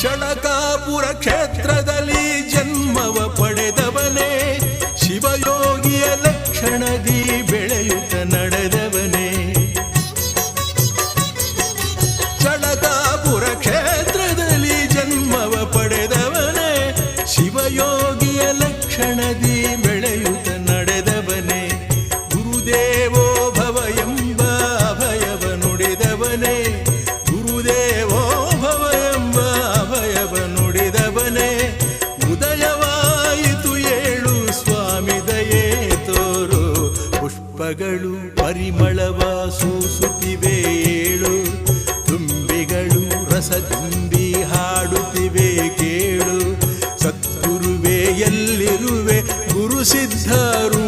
ಚಳಕಾಪುರ ಕ್ಷೇತ್ರದಲ್ಲಿ ಜನ್ಮವ ಪಡೆದವನೇ, ಶಿವಯೋಗಿಯ ಲಕ್ಷಣದಿ ಬೆಳೆಯುತ್ತ ನಡೆದವನೇ. ಚಳಕಾಪುರ ಕ್ಷೇತ್ರದಲ್ಲಿ ಜನ್ಮವ ಪಡೆದವನೇ, ಶಿವಯೋಗಿಯ ಲಕ್ಷಣದಿ ಬೆಳೆಯುತ್ತ ನಡೆದವನೇ. ಗುರುದೇವೋ ಭವ ಎಂಬ ಅಭಯವ ನುಡಿದವನೇ, ಗುರುದೇವೋ ಭವ ಎಂಬ ಅಭಯವ ನುಡಿದವನೇ. ಉದಯವಾಯಿತು ಏಳು ಸ್ವಾಮಿ ದಯೆ ತೋರು, ಪುಷ್ಪಗಳು ಪರಿಮಳವ ಸೂಸುತ್ತಿವೆ ಏಳು, ತುಂಬಿಗಳು ರಸ ತುಂಬಿ ಹಾಡುತ್ತಿವೆ ಕೇಳು. ಸದ್ಗುರುವೆ ಎಲ್ಲಿರುವೆ ಗುರು ಸಿದ್ಧರು